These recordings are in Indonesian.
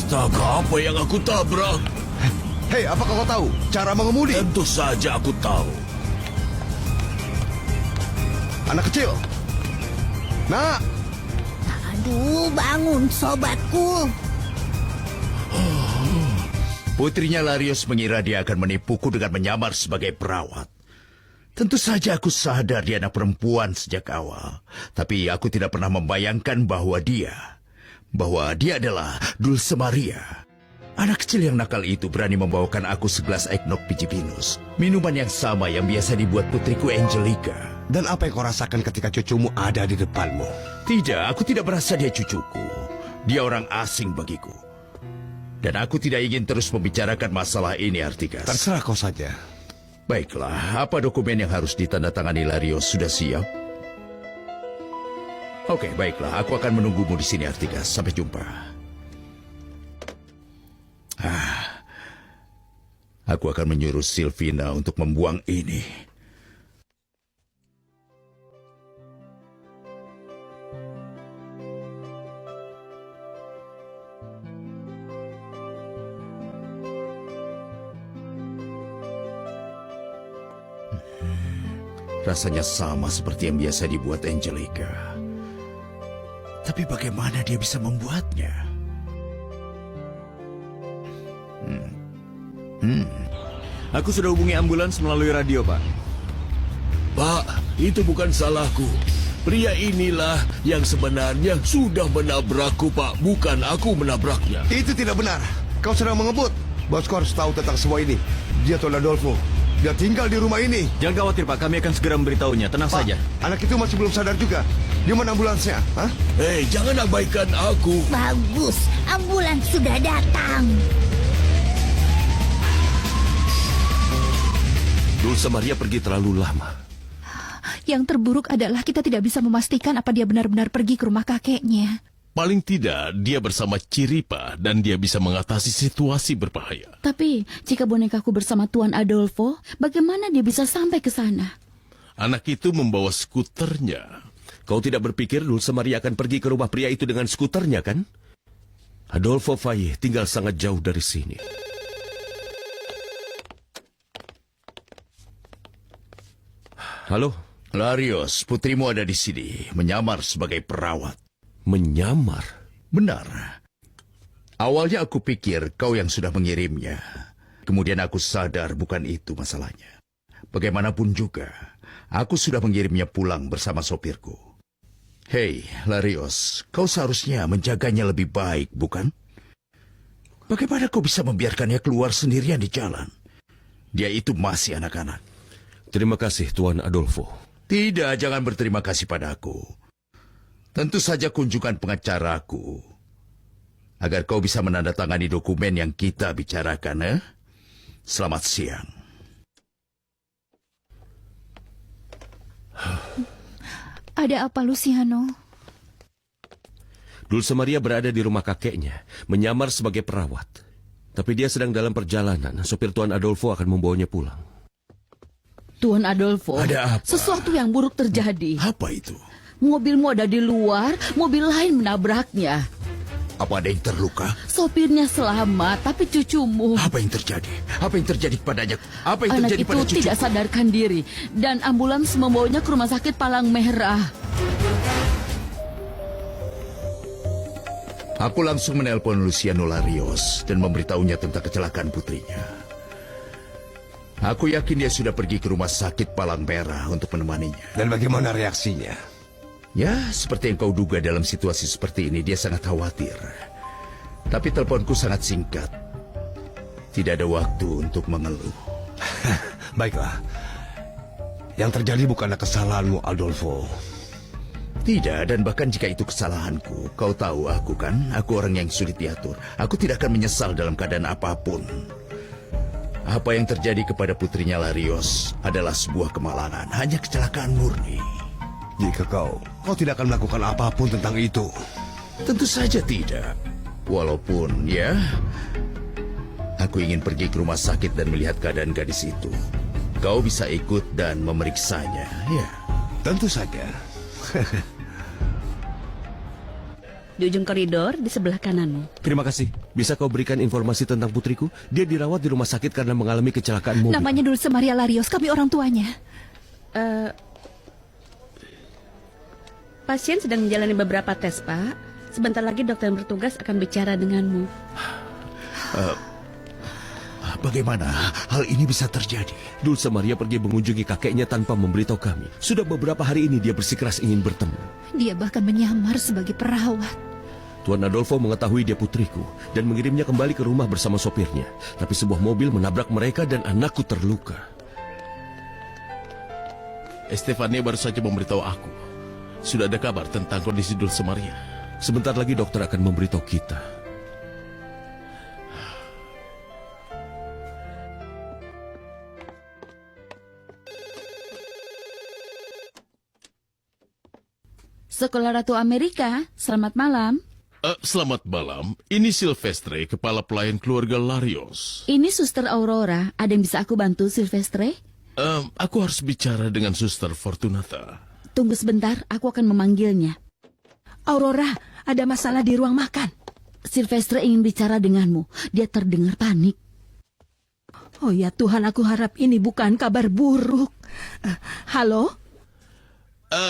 Astaga, apa yang aku tabrak? Hei, apakah kau tahu cara mengemudi? Tentu saja aku tahu. Anak kecil. Nak, Aduh, bangun sobatku. Putrinya Larios mengira dia akan menipuku dengan menyamar sebagai perawat. Tentu saja aku sadar dia anak perempuan sejak awal. Tapi aku tidak pernah membayangkan bahwa dia adalah Dulce Maria. Anak kecil yang nakal itu berani membawakan aku segelas eggnog biji pinus. Minuman yang sama yang biasa dibuat putriku Angelica. dan apa yang kau rasakan ketika cucumu ada di depanmu? Tidak, aku tidak merasa dia cucuku. Dia orang asing bagiku. Dan aku tidak ingin terus membicarakan masalah ini, Artigas. Terserah kau saja. Baiklah, apa dokumen yang harus ditandatangani Larios sudah siap? Oke, baiklah. Aku akan menunggumu di sini, Artigas. Sampai jumpa. Aku akan menyuruh Silvina untuk membuang ini. Rasanya sama seperti yang biasa dibuat Angelica. Tapi bagaimana dia bisa membuatnya? Aku sudah hubungi ambulans melalui radio, Pak. Pak, itu bukan salahku. Pria inilah yang sebenarnya sudah menabrakku, Pak. Bukan aku menabraknya. Itu tidak benar. Kau sedang mengebut. Bosku harus tahu tentang semua ini. Dia Tuan Adolfo. Dia tinggal di rumah ini. Jangan khawatir, Pak. Kami akan segera memberitahunya. Tenang Pak, saja. anak itu masih belum sadar juga. Di mana ambulansnya? Hah? Hei, jangan abaikan aku. Bagus, ambulans sudah datang. Dulce Maria pergi terlalu lama. Yang terburuk adalah kita tidak bisa memastikan apa dia benar-benar pergi ke rumah kakeknya. Paling tidak, dia bersama Ciripa dan dia bisa mengatasi situasi berbahaya. Tapi, jika bonekaku bersama Tuan Adolfo, bagaimana dia bisa sampai ke sana? Anak itu membawa skuternya. Kau tidak berpikir Dulce Maria akan pergi ke rumah pria itu dengan skuternya, kan? Adolfo Valle tinggal sangat jauh dari sini. Halo? Larios, putrimu ada di sini, menyamar sebagai perawat. Menyamar? Benar. Awalnya aku pikir kau yang sudah mengirimnya. Kemudian aku sadar bukan itu masalahnya. Bagaimanapun juga, aku sudah mengirimnya pulang bersama sopirku. Hei, Larios, kau seharusnya menjaganya lebih baik, bukan? Bagaimana kau bisa membiarkannya keluar sendirian di jalan? Dia itu masih anak-anak. Terima kasih, Tuan Adolfo. Tidak, jangan berterima kasih padaku. Tentu saja kunjungan pengacaraku. Agar kau bisa menandatangani dokumen yang kita bicarakan, Selamat siang. Ada apa, Luciano? Dulce Maria berada di rumah kakeknya, menyamar sebagai perawat. Tapi dia sedang dalam perjalanan. Sopir Tuan Adolfo akan membawanya pulang. Tuan Adolfo, Ada apa? sesuatu yang buruk terjadi. Apa itu? Mobilmu ada di luar, mobil lain menabraknya. Apa ada yang terluka? Sopirnya selamat, tapi cucumu... Apa yang terjadi? Apa yang terjadi kepadanya? Apa yang Anak terjadi itu pada cucuku? tidak sadarkan diri, dan ambulans membawanya ke rumah sakit Palang Merah. Aku langsung menelpon Luciano Larios dan memberitahunya tentang kecelakaan putrinya. Aku yakin dia sudah pergi ke rumah sakit Palang Merah untuk menemaninya. Dan bagaimana reaksinya? Ya, seperti yang kau duga dalam situasi seperti ini, dia sangat khawatir. Tapi teleponku sangat singkat. Tidak ada waktu untuk mengeluh. Baiklah. Yang terjadi bukanlah kesalahanmu, Adolfo. Tidak, dan bahkan jika itu kesalahanku, kau tahu aku kan, aku orang yang sulit diatur. Aku tidak akan menyesal dalam keadaan apapun. Apa yang terjadi kepada putrinya Larios adalah sebuah kemalangan, hanya kecelakaan murni. Jika kau tidak akan melakukan apapun tentang itu. Tentu saja tidak. Walaupun, ya, aku ingin pergi ke rumah sakit dan melihat keadaan gadis itu. Kau bisa ikut dan memeriksanya, ya. Tentu saja. di ujung koridor di sebelah kananmu. Terima kasih. Bisa kau berikan informasi tentang putriku? Dia dirawat di rumah sakit karena mengalami kecelakaan mobil. Namanya Dulce Maria Larios, kami orang tuanya. Pasien sedang menjalani beberapa tes, Pak. Sebentar lagi dokter yang bertugas akan bicara denganmu. Bagaimana hal ini bisa terjadi? Dulce Maria pergi mengunjungi kakeknya tanpa memberitahu kami. Sudah beberapa hari ini dia bersikeras ingin bertemu. Dia bahkan menyamar sebagai perawat. Tuan Adolfo mengetahui dia putriku dan mengirimnya kembali ke rumah bersama sopirnya. Tapi sebuah mobil menabrak mereka dan anakku terluka. Estefania baru saja memberitahu aku. Sudah ada kabar tentang kondisi Dulce Maria. Sebentar lagi dokter akan memberitahu kita. Sekolah Ratu Amerika, selamat malam. Selamat malam, ini Silvestre, kepala pelayan keluarga Larios. Ini Suster Aurora. Ada yang bisa aku bantu, Silvestre? Aku harus bicara dengan Suster Fortunata. Tunggu sebentar, aku akan memanggilnya. Aurora, ada masalah di ruang makan. Silvestre ingin bicara denganmu. Dia terdengar panik. Oh ya Tuhan, aku harap ini bukan kabar buruk. Halo?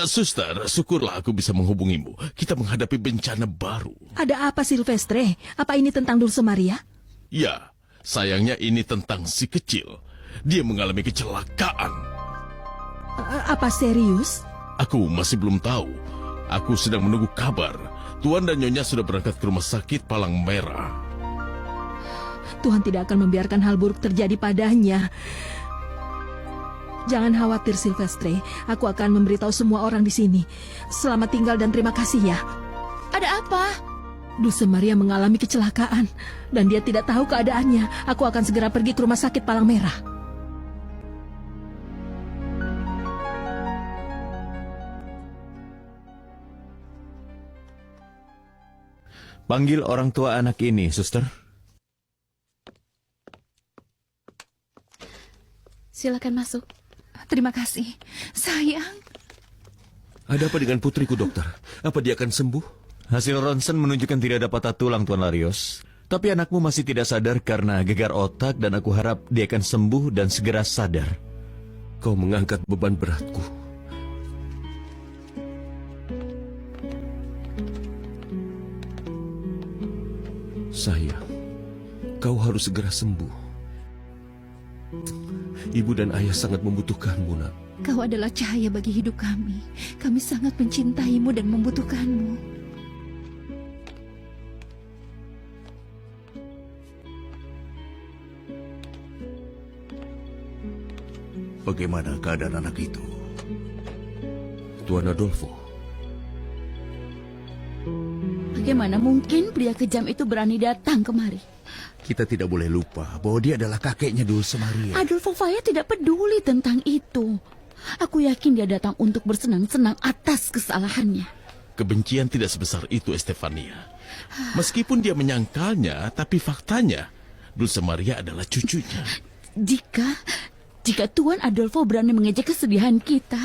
Suster, syukurlah aku bisa menghubungimu. Kita menghadapi bencana baru. Ada apa Silvestre? Apa ini tentang Dulce Maria? Ya, sayangnya ini tentang si kecil. Dia mengalami kecelakaan. Apa serius? Aku masih belum tahu. Aku sedang menunggu kabar. Tuan dan Nyonya sudah berangkat ke rumah sakit Palang Merah. Tuhan tidak akan membiarkan hal buruk terjadi padanya. Jangan khawatir Silvestre, aku akan memberitahu semua orang di sini. Selamat tinggal dan terima kasih ya. Ada apa? Dulce Maria mengalami kecelakaan dan dia tidak tahu keadaannya. Aku akan segera pergi ke rumah sakit Palang Merah. Panggil orang tua anak ini, suster. Silakan masuk. Terima kasih. Sayang. Ada apa dengan putriku, dokter? Apa dia akan sembuh? Hasil ronsen menunjukkan tidak ada patah tulang, Tuan Larios. Tapi anakmu masih tidak sadar karena gegar otak dan aku harap dia akan sembuh dan segera sadar. Kau mengangkat beban beratku. Sayang, kau harus segera sembuh. Ibu dan ayah sangat membutuhkanmu, nak. Kau adalah cahaya bagi hidup kami. Kami sangat mencintaimu dan membutuhkanmu. Bagaimana keadaan anak itu? Tuan Adolfo. Bagaimana mungkin pria kejam itu berani datang kemari? Kita tidak boleh lupa bahwa dia adalah kakeknya Dulce Maria. Adolfo Faya tidak peduli tentang itu. Aku yakin dia datang untuk bersenang-senang atas kesalahannya. Kebencian tidak sebesar itu, Estefania. Meskipun dia menyangkalnya, tapi faktanya Dulce Maria adalah cucunya. Jika Tuan Adolfo berani mengejek kesedihan kita,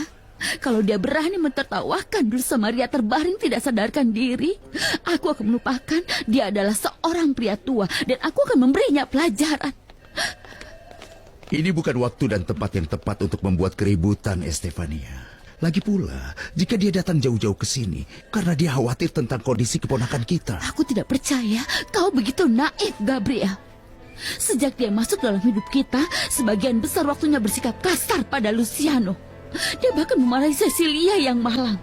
kalau dia berani mentertawakan Dulce Maria terbaring tidak sadarkan diri, aku akan melupakan dia adalah seorang pria tua dan aku akan memberinya pelajaran. Ini bukan waktu dan tempat yang tepat untuk membuat keributan, Estefania. Lagi pula, jika dia datang jauh-jauh ke sini, karena dia khawatir tentang kondisi keponakan kita. Aku tidak percaya kau begitu naif, Gabriel. Sejak dia masuk dalam hidup kita, sebagian besar waktunya bersikap kasar pada Luciano. Dia bahkan memarahi Cecilia yang malang.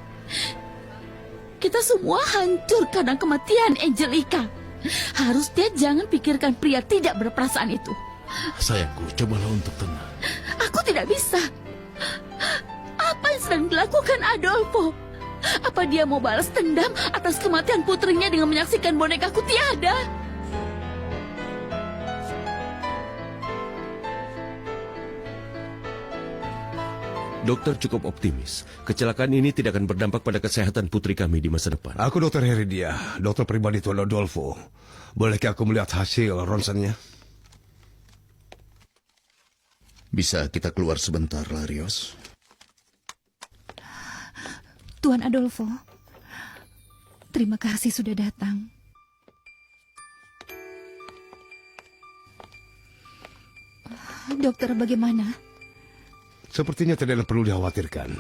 Kita semua hancur karena kematian Angelica. Harusnya jangan pikirkan pria tidak berperasaan itu. Sayangku, cobalah untuk tenang. Aku tidak bisa. Apa yang sedang dilakukan Adolfo? Apa dia mau balas dendam atas kematian putrinya dengan menyaksikan bonekaku tiada? Dokter cukup optimis. Kecelakaan ini tidak akan berdampak pada kesehatan putri kami di masa depan. Aku Dr. Heridia, dokter pribadi Tuan Adolfo. Bolehkah aku melihat hasil ronsennya? Bisa kita keluar sebentar, Larios? Tuan Adolfo, Terima kasih sudah datang. Dokter, bagaimana? Sepertinya tidak perlu dikhawatirkan.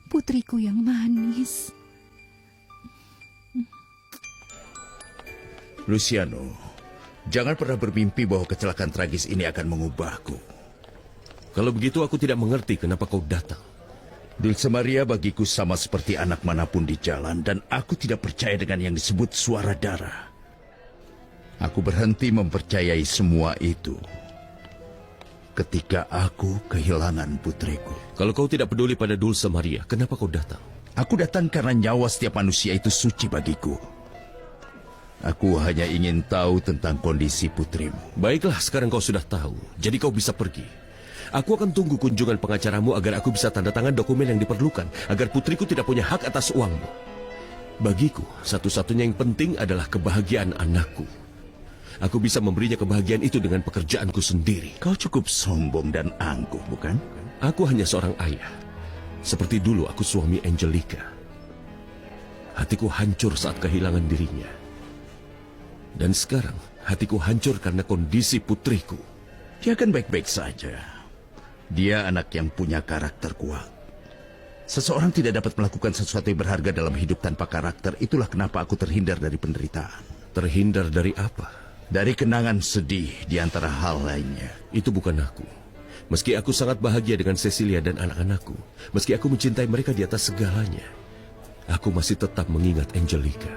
Putriku yang manis. Luciano, jangan pernah bermimpi bahwa kecelakaan tragis ini akan mengubahku. Kalau begitu aku tidak mengerti kenapa kau datang. Dulce Maria bagiku sama seperti anak manapun di jalan dan aku tidak percaya dengan yang disebut suara darah. Aku berhenti mempercayai semua itu ketika aku kehilangan putriku. Kalau kau tidak peduli pada Dulce Maria, kenapa kau datang? Aku datang karena nyawa setiap manusia itu suci bagiku. Aku hanya ingin tahu tentang kondisi putrimu. Baiklah, sekarang kau sudah tahu, jadi kau bisa pergi. Aku akan tunggu kunjungan pengacaramu agar aku bisa tanda tangan dokumen yang diperlukan, agar putriku tidak punya hak atas uangmu. Bagiku, satu-satunya yang penting adalah kebahagiaan anakku. Aku bisa memberinya kebahagiaan itu dengan pekerjaanku sendiri. Kau cukup sombong dan angkuh, bukan? Aku hanya seorang ayah. Seperti dulu aku suami Angelica. Hatiku hancur saat kehilangan dirinya. Dan sekarang hatiku hancur karena kondisi putriku. Dia akan baik-baik saja. Dia anak yang punya karakter kuat. Seseorang tidak dapat melakukan sesuatu yang berharga dalam hidup tanpa karakter. Itulah kenapa aku terhindar dari penderitaan. Terhindar dari apa? Dari kenangan sedih di antara hal lainnya. Itu bukan aku. Meski aku sangat bahagia dengan Cecilia dan anak-anakku, meski aku mencintai mereka di atas segalanya, aku masih tetap mengingat Angelica.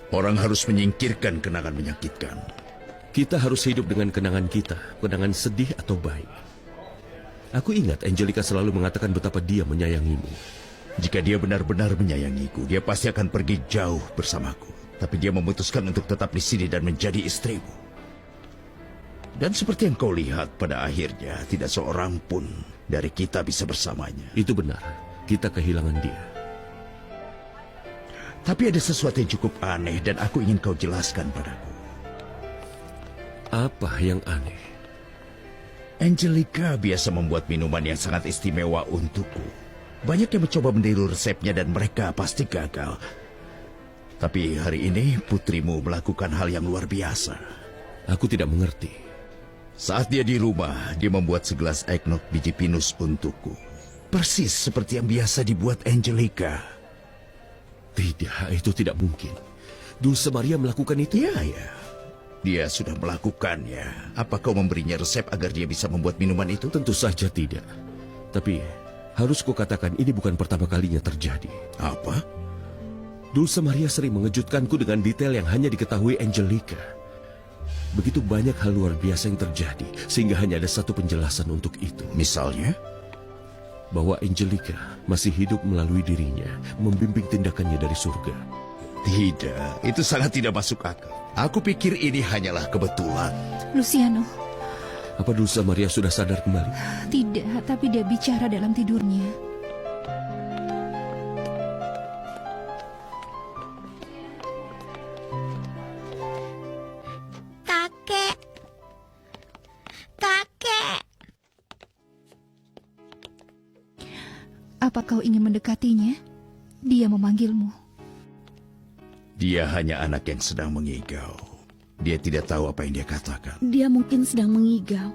Orang harus menyingkirkan kenangan menyakitkan. Kita harus hidup dengan kenangan kita, kenangan sedih atau baik. Aku ingat Angelica selalu mengatakan betapa dia menyayangimu. Jika dia benar-benar menyayangiku, dia pasti akan pergi jauh bersamaku. Tapi dia memutuskan untuk tetap di sini dan menjadi istrimu. Dan seperti yang kau lihat, pada akhirnya tidak seorang pun dari kita bisa bersamanya. Itu benar, kita kehilangan dia. Tapi ada sesuatu yang cukup aneh dan aku ingin kau jelaskan padaku. Apa yang aneh? Angelica biasa membuat minuman yang sangat istimewa untukku. Banyak yang mencoba meniru resepnya dan mereka pasti gagal. Tapi hari ini putrimu melakukan hal yang luar biasa. Aku tidak mengerti. Saat dia di rumah, dia membuat segelas eggnog biji pinus untukku. Persis seperti yang biasa dibuat Angelica. Tidak, itu tidak mungkin. Dulce Maria melakukan itu? Ya. Dia sudah melakukannya. Apa kau memberinya resep agar dia bisa membuat minuman itu? Tentu saja tidak. Tapi harus kukatakan ini bukan pertama kalinya terjadi. Apa? Dulce Maria sering mengejutkanku dengan detail yang hanya diketahui Angelica. Begitu banyak hal luar biasa yang terjadi, sehingga hanya ada satu penjelasan untuk itu. Misalnya? Bahwa Angelica masih hidup melalui dirinya, membimbing tindakannya dari surga. Tidak, itu sangat tidak masuk akal. Aku pikir ini hanyalah kebetulan. Luciano, Apa Dulce Maria sudah sadar kembali? tidak, tapi dia bicara dalam tidurnya. Kakek. Kakek. Apa kau ingin mendekatinya? Dia memanggilmu. Dia hanya anak yang sedang mengigau. Dia tidak tahu apa yang dia katakan. Dia mungkin sedang mengigau.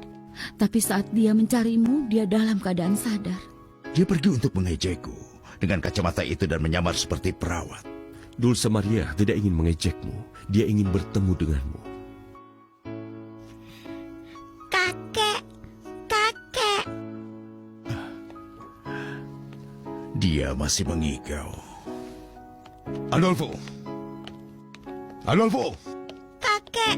Tapi saat dia mencarimu, dia dalam keadaan sadar. Dia pergi untuk mengejekku dengan kacamata itu dan menyamar seperti perawat. Dulce Maria tidak ingin mengejekmu. Dia ingin bertemu denganmu. Kakek. Kakek. Dia masih mengigau. Adolfo. Adolfo. Kakek.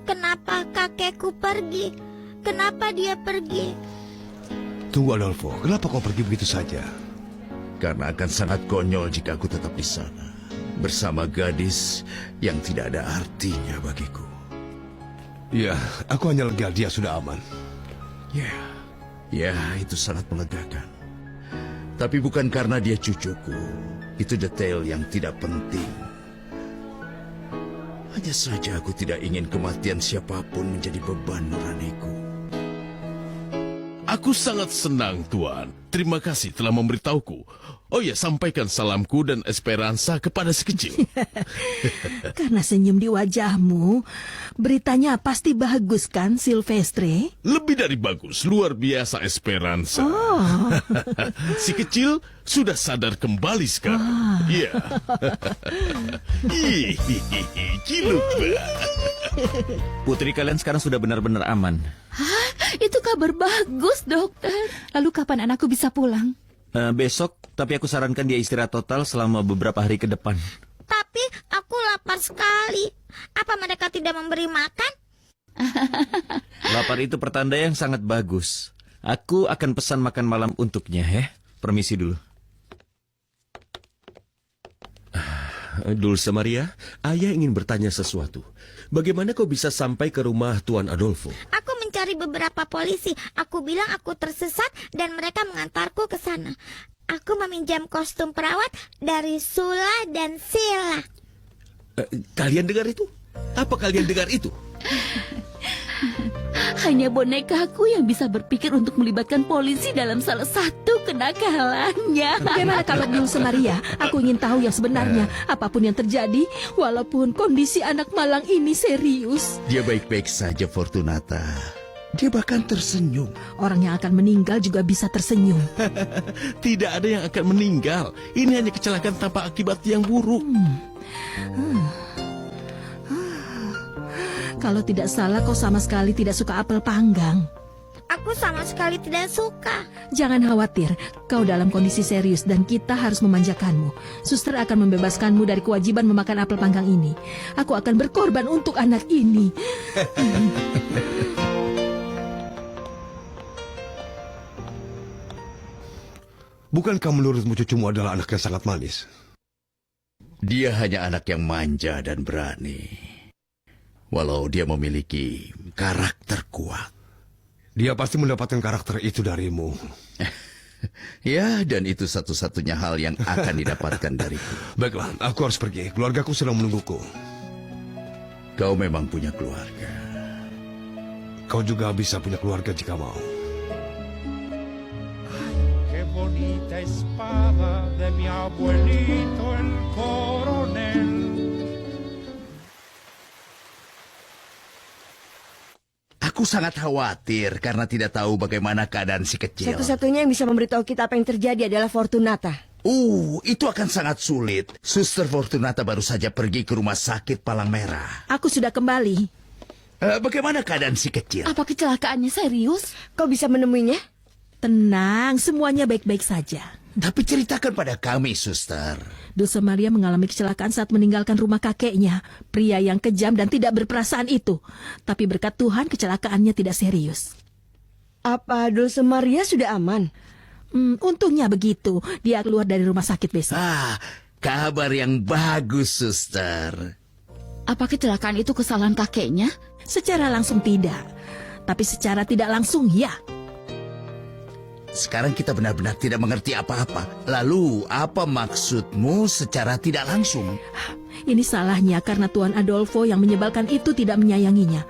Kenapa kakekku pergi? Kenapa dia pergi? Tunggu Adolfo, kenapa kau pergi begitu saja? Karena akan sangat konyol jika aku tetap di sana. Bersama gadis yang tidak ada artinya bagiku. Ya, aku hanya lega dia sudah aman. Ya, itu sangat melegakan. Tapi bukan karena dia cucuku. Itu detail yang tidak penting. Hanya saja aku tidak ingin kematian siapapun menjadi beban nuraniku. Aku sangat senang, Tuan. Terima kasih telah memberitahuku. Oh ya, sampaikan salamku dan Esperanza kepada si kecil. Karena senyum di wajahmu, beritanya pasti bagus kan, Silvestre? Lebih dari bagus, luar biasa Esperanza. Oh, Si kecil sudah sadar kembali sekarang. Iya. Hihihi, ciluk. Putri kalian sekarang sudah benar-benar aman. Itu kabar bagus, dokter. Lalu kapan anakku bisa pulang? Besok, tapi aku sarankan dia istirahat total selama beberapa hari ke depan. Tapi aku lapar sekali. Apa mereka tidak memberi makan? Lapar itu pertanda yang sangat bagus. Aku akan pesan makan malam untuknya, ya. Permisi dulu. Dulce Maria, ayah ingin bertanya sesuatu. Bagaimana kau bisa sampai ke rumah Tuan Adolfo? Aku mencari beberapa polisi. Aku bilang aku tersesat dan mereka mengantarku ke sana. Aku meminjam kostum perawat dari Sula dan Sila. Kalian dengar itu? Apa kalian dengar itu? Hanya bonekaku yang bisa berpikir untuk melibatkan polisi dalam salah satu kenakalannya. bagaimana kabar Dulce Maria? Aku ingin tahu yang sebenarnya. Apapun yang terjadi, walaupun kondisi anak malang ini serius, Dia baik-baik saja, Fortunata. Dia bahkan tersenyum. orang yang akan meninggal juga bisa tersenyum. Tidak ada yang akan meninggal. Ini hanya kecelakaan tanpa akibat yang buruk. Kalau tidak salah, kau sama sekali tidak suka apel panggang. Aku sama sekali tidak suka. Jangan khawatir, kau dalam kondisi serius dan kita harus memanjakanmu. Suster akan membebaskanmu dari kewajiban memakan apel panggang ini. Aku akan berkorban untuk anak ini. Bukankah menurutmu cucumu adalah anak yang sangat manis? Dia hanya anak yang manja dan berani. Walau dia memiliki karakter kuat. Dia pasti mendapatkan karakter itu darimu. Ya, dan itu satu-satunya hal yang akan didapatkan dariku. Baiklah, aku harus pergi. Keluargaku sedang menungguku. Kau memang punya keluarga. Kau juga bisa punya keluarga jika mau. Qué bonita espada de mi abuelito el coronel. Aku sangat khawatir karena tidak tahu bagaimana keadaan si kecil. Satu-satunya yang bisa memberitahu kita apa yang terjadi adalah Fortunata. Itu akan sangat sulit. Suster Fortunata baru saja pergi ke rumah sakit Palang Merah. Aku sudah kembali. Bagaimana keadaan si kecil? Apa kecelakaannya serius? Kau bisa menemuinya? Tenang, semuanya baik-baik saja. Tapi ceritakan pada kami, suster. Dulce Maria mengalami kecelakaan saat meninggalkan rumah kakeknya. Pria yang kejam dan tidak berperasaan itu. Tapi berkat Tuhan kecelakaannya tidak serius. Apa Dulce Maria sudah aman? Untungnya begitu. Dia keluar dari rumah sakit besok. Kabar yang bagus, suster. Apa kecelakaan itu kesalahan kakeknya? Secara langsung tidak. Tapi secara tidak langsung ya. Sekarang kita benar-benar tidak mengerti apa-apa. Lalu, apa maksudmu secara tidak langsung? Ini salahnya karena Tuan Adolfo yang menyebalkan itu tidak menyayanginya.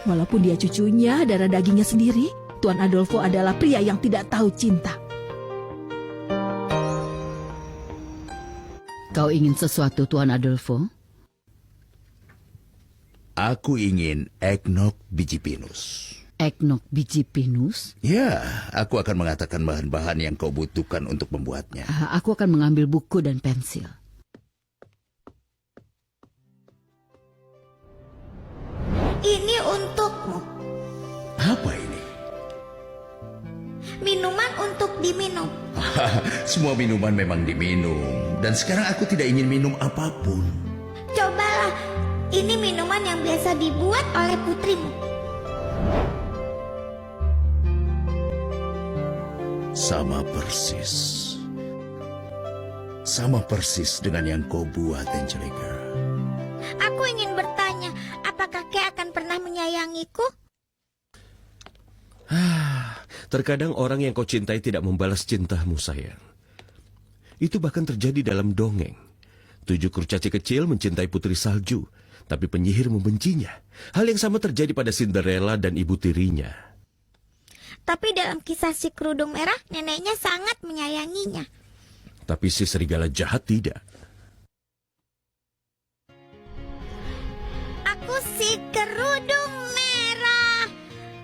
Walaupun dia cucunya, darah dagingnya sendiri, Tuan Adolfo adalah pria yang tidak tahu cinta. Kau ingin sesuatu, Tuan Adolfo? Aku ingin eggnog biji pinus. Eggnog biji pinus? Ya, aku akan mengatakan bahan-bahan yang kau butuhkan untuk membuatnya. Aku akan mengambil buku dan pensil. Ini untukmu. Apa ini? Minuman untuk diminum. Semua minuman memang diminum. Dan sekarang aku tidak ingin minum apapun. Cobalah. Ini minuman yang biasa dibuat oleh putrimu. Sama persis. Sama persis dengan yang kau buat, Angelica. Aku ingin bertanya, apa kakek akan pernah menyayangiku? Terkadang orang yang kau cintai tidak membalas cintamu, sayang. Itu bahkan terjadi dalam dongeng. 7 kurcaci kecil mencintai putri salju, tapi penyihir membencinya. Hal yang sama terjadi pada Cinderella dan ibu tirinya. Tapi dalam kisah si kerudung merah, neneknya sangat menyayanginya. Tapi si serigala jahat tidak. Aku si kerudung merah.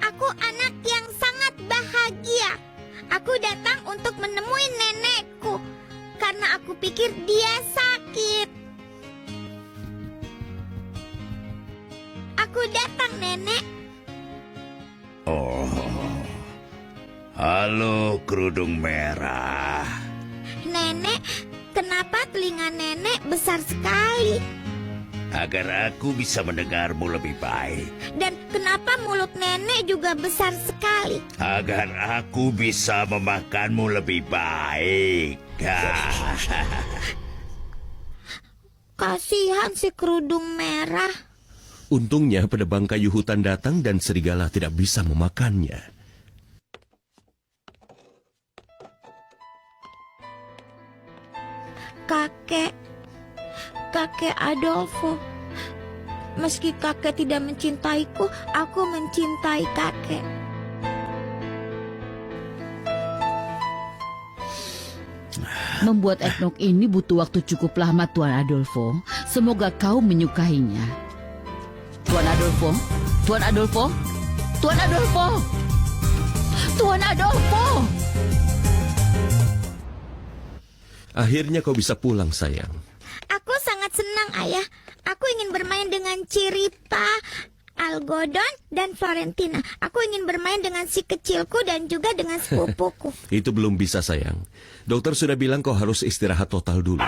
Aku anak yang sangat bahagia. Aku datang untuk menemui nenekku karena aku pikir dia sakit. Aku datang, Nenek. Oh, halo kerudung merah. Nenek, kenapa telinga nenek besar sekali? Agar aku bisa mendengarmu lebih baik. Dan kenapa mulut nenek juga besar sekali? Agar aku bisa memakanmu lebih baik. Kasihan si kerudung merah. Untungnya penebang kayu hutan datang dan serigala tidak bisa memakannya. Kakek Adolfo. Meski kakek tidak mencintaiku, aku mencintai kakek. Membuat eggnog ini butuh waktu cukup lama, Tuan Adolfo. Semoga kau menyukainya. Tuan Adolfo, Tuan Adolfo, Tuan Adolfo, Tuan Adolfo. Akhirnya kau bisa pulang, sayang. Aku sangat senang, Ayah. Aku ingin bermain dengan Ciripa, Algodon, dan Florentina. Aku ingin bermain dengan si kecilku dan juga dengan sepupuku. Itu belum bisa, sayang. Dokter sudah bilang kau harus istirahat total dulu.